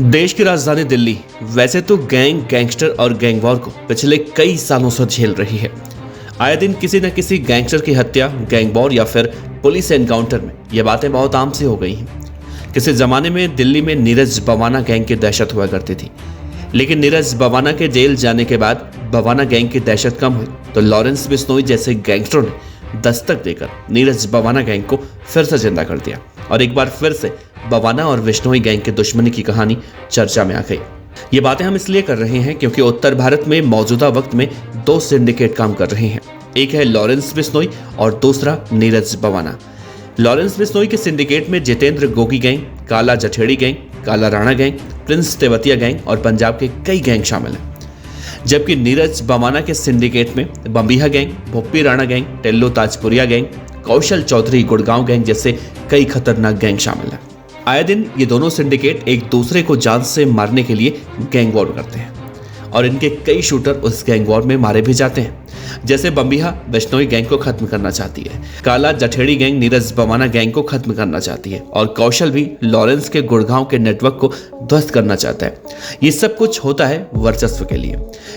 देश की राजधानी दिल्ली वैसे तो गैंगस्टर और गैंग वॉर को पिछले कई सालों से झेल रही है। आए दिन किसी न किसी गैंगस्टर की हत्या, गैंग वॉर या फिर पुलिस एनकाउंटर में ये बातें बहुत आम सी हो गई हैं। किसी जमाने में दिल्ली में नीरज बवाना गैंग की दहशत हुआ करती थी, लेकिन नीरज बवाना के जेल जाने के बाद बवाना गैंग की दहशत कम हुई तो लॉरेंस बिश्नोई जैसे गैंगस्टरों ने दस्तक देकर नीरज बवाना गैंग को फिर से जिंदा कर दिया और एक बार फिर से बवाना और बिश्नोई गैंग के दुश्मनी की कहानी चर्चा में आ गई। ये बातें हम इसलिए कर रहे हैं क्योंकि उत्तर भारत में मौजूदा वक्त में दो सिंडिकेट काम कर रहे हैं। एक है लॉरेंस बिश्नोई और दूसरा नीरज बवाना। लॉरेंस बिश्नोई के सिंडिकेट में जितेंद्र गोगी गैंग, काला जठेड़ी गैंग, काला Rana gang, Prince Tewatia gang और पंजाब के कई गैंग शामिल हैं। जबकि नीरज बवाना के सिंडिकेट में Bambiha gang, Bhuppi Rana gang, Tillu Tajpuriya gang, Kaushal Chaudhary Gurgaon gang जैसे कई खतरनाक गैंग शामिल हैं। आए दिन ये दोनों सिंडिकेट एक दूसरे को जान से मारने के लिए गैंग वॉर करते हैं और इनके कई शूटर उस गैंग वॉर में मारे भी जाते हैं। जैसे बम्बिहा बिश्नोई गैंग को खत्म करना चाहती है, काला जठेड़ी गैंग नीरज बवाना गैंग को खत्म करना चाहती है और कौशल भी लॉरेंस के गुड़गांव के नेटवर्क को ध्वस्त करना चाहता है। ये सब कुछ होता है वर्चस्व के लिए,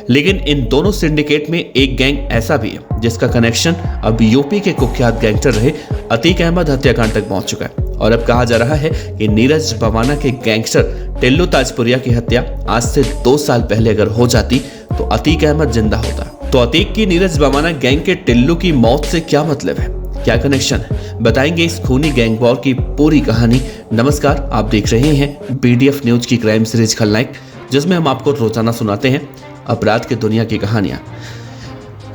लेकिन इन दोनों सिंडिकेट में एक गैंग ऐसा भी है जिसका कनेक्शन अब यूपी के कुख्यात गैंगस्टर रहे अतीक अहमद हत्याकांड तक पहुंच चुका है। और अब कहा जा रहा है कि नीरज बवाना के गैंगस्टर टेल्लो ताजपुरिया की हत्या आज से 2 साल पहले अगर हो जाती तो अतीक अहमद जिंदा होता। तो अतीक की नीरज बवाना गैंग के टिल्लू की मौत से क्या मतलब है, क्या कनेक्शन है, बताएंगे इस खूनी गैंग वॉर की पूरी कहानी। नमस्कार, आप देख रहे हैं BDF न्यूज की क्राइम सीरीज खलनायक, जिसमें हम आपको रोजाना सुनाते हैं अपराध की दुनिया की कहानियां।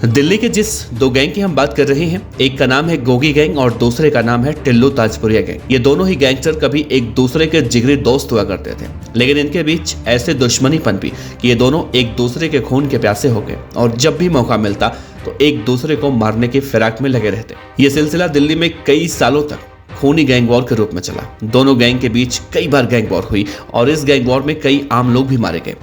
दिल्ली के जिस दो गैंग की हम बात कर रहे हैं, एक का नाम है गोगी गैंग और दूसरे का नाम है टिल्लू ताजपुरिया गैंग। ये दोनों ही गैंगस्टर कभी एक दूसरे के जिगरी दोस्त हुआ करते थे, लेकिन इनके बीच ऐसे दुश्मनीपन भी कि ये दोनों एक दूसरे के खून के प्यासे हो गए और जब भी मौका मिलता तो एक दूसरे को मारने की फिराक में लगे रहते। ये सिलसिला दिल्ली में कई सालों तक खूनी गैंग वॉर के रूप में चला। दोनों गैंग के बीच कई बार गैंग वॉर हुई और इस गैंग वॉर में कई आम लोग भी मारे गए।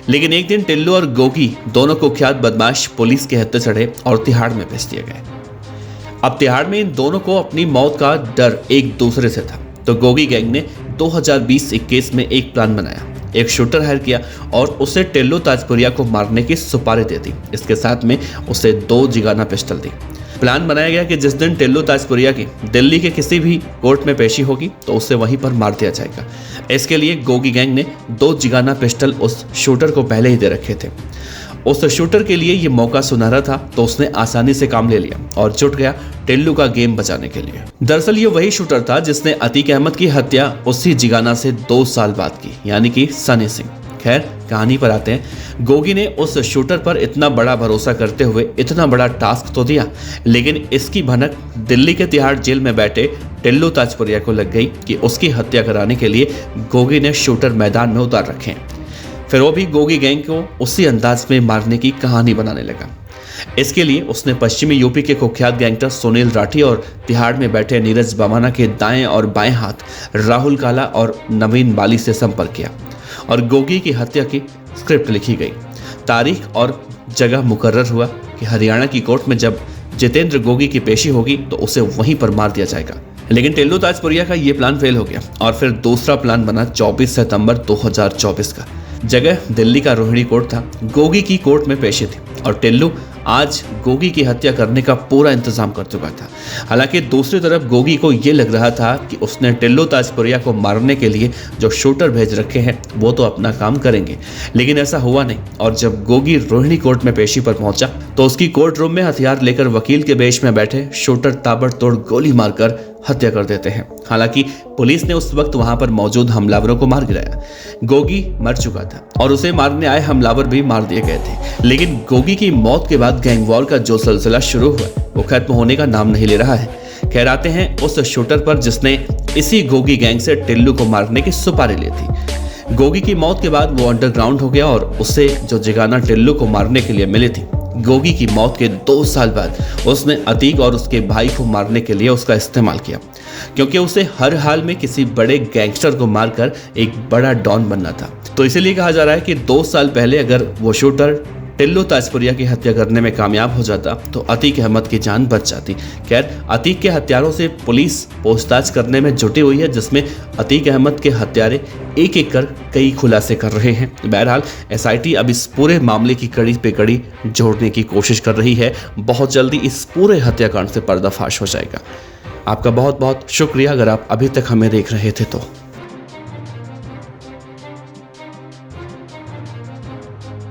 लेकिन एक दिन टिल्लू और गोगी दोनों कुख्यात बदमाश पुलिस के हत्थे चढ़े और तिहाड़ में भेज दिए गए। अब तिहाड़ में इन दोनों को अपनी मौत का डर एक दूसरे से था, तो गोगी गैंग ने 2020-21 में एक प्लान बनाया, एक शूटर हायर किया और उसे टेल्लो ताजपुरिया को मारने की सुपारी दे दी। इसके साथ में उसे 2 जिगाना पिस्टल दी। प्लान बनाया गया कि जिस दिन टेल्लो ताजपुरिया की दिल्ली के किसी भी कोर्ट में पेशी होगी तो उसे वहीं पर मार दिया जाएगा। इसके लिए गोगी गैंग ने 2 जिगाना पिस्टल उस शूटर को पहले ही दे रखे थे। उस शूटर के लिए ये मौका सुनहरा था, तो उसने आसानी से काम ले लिया और जुट गया टेल्लू का गेम बचाने के लिए। दरअसल ये वही शूटर था जिसने अतीक अहमद की हत्या उसी जिगाना से 2 साल बाद की, यानी कि सनी सिंह। खैर, कहानी पर आते हैं। गोगी ने उस शूटर पर इतना बड़ा भरोसा करते हुए इतना बड़ा टास्क तो दिया, लेकिन इसकी भनक दिल्ली के तिहाड़ जेल में बैठे टिल्लू ताजपुरिया को लग गई कि उसकी हत्या कराने के लिए गोगी ने शूटर मैदान में उतार रखे हैं। फिर वो भी गोगी गैंग को उसी अंदाज में मारने की कहानी बनाने लगा। इसके लिए उसने पश्चिमी यूपी के कुख्यात गैंगस्टर सुनील राठी और तिहाड़ में बैठे नीरज बवाना के दाएं और बाएं हाथ राहुल काला और नवीन बाली से संपर्क किया और गोगी की हत्या की स्क्रिप्ट लिखी गई। तारीख और जगह मुकर्रर हुआ कि हरियाणा की कोर्ट में जब जितेंद्र गोगी की पेशी होगी तो उसे वहीं पर मार दिया जाएगा। लेकिन टेल्लू ताजपुरिया का ये प्लान फेल हो गया और फिर दूसरा प्लान बना 24 सितंबर 2024 का। जगह दिल्ली का रोहिणी कोर्ट था, गोगी की कोर्ट में पेशी थी और टिल्लू आज गोगी की हत्या करने का पूरा इंतजाम कर चुका था। हालांकि दूसरी तरफ गोगी को यह लग रहा था कि उसने टिल्लू ताजपुरिया को मारने के लिए जो शूटर भेज रखे हैं वो तो अपना काम करेंगे, लेकिन ऐसा हुआ नहीं। और जब गोगी रोहिणी कोर्ट में पेशी पर पहुंचा तो उसकी कोर्ट रूम में हथियार लेकर वकील के वेश में बैठे शूटर ताबड़तोड़ गोली मारकर हत्या कर देते हैं। हालांकि पुलिस ने उस वक्त वहां पर मौजूद हमलावरों को मार गिराया। गोगी मर चुका था और उसे मारने आए हमलावर भी मार दिए गए थे। लेकिन गोगी की मौत के बाद गैंग वॉर का जो सिलसिला शुरू हुआ वो खत्म होने का नाम नहीं ले रहा है। खैर, आते हैं उस शूटर पर जिसने इसी गोगी गैंग से टिल्लू को मारने की सुपारी ली थी। गोगी की मौत के बाद वो अंडरग्राउंड हो गया और उसे जो जिगाना टिल्लू को मारने के लिए मिली थी, गोगी की मौत के 2 साल बाद उसने अतीक और उसके भाई को मारने के लिए उसका इस्तेमाल किया, क्योंकि उसे हर हाल में किसी बड़े गैंगस्टर को मारकर एक बड़ा डॉन बनना था। तो इसीलिए कहा जा रहा है कि 2 साल पहले अगर वो शूटर टिल्लू ताजपुरिया की हत्या करने में कामयाब हो जाता तो अतीक अहमद की जान बच जाती। खैर, अतीक के हत्यारों से पुलिस पूछताछ करने में जुटी हुई है, जिसमें अतीक अहमद के हत्यारे एक एक कर कई खुलासे कर रहे हैं। बहरहाल एसआईटी अब इस पूरे मामले की कड़ी पे कड़ी जोड़ने की कोशिश कर रही है। बहुत जल्दी इस पूरे हत्याकांड से पर्दाफाश हो जाएगा। आपका बहुत बहुत शुक्रिया अगर आप अभी तक हमें देख रहे थे तो।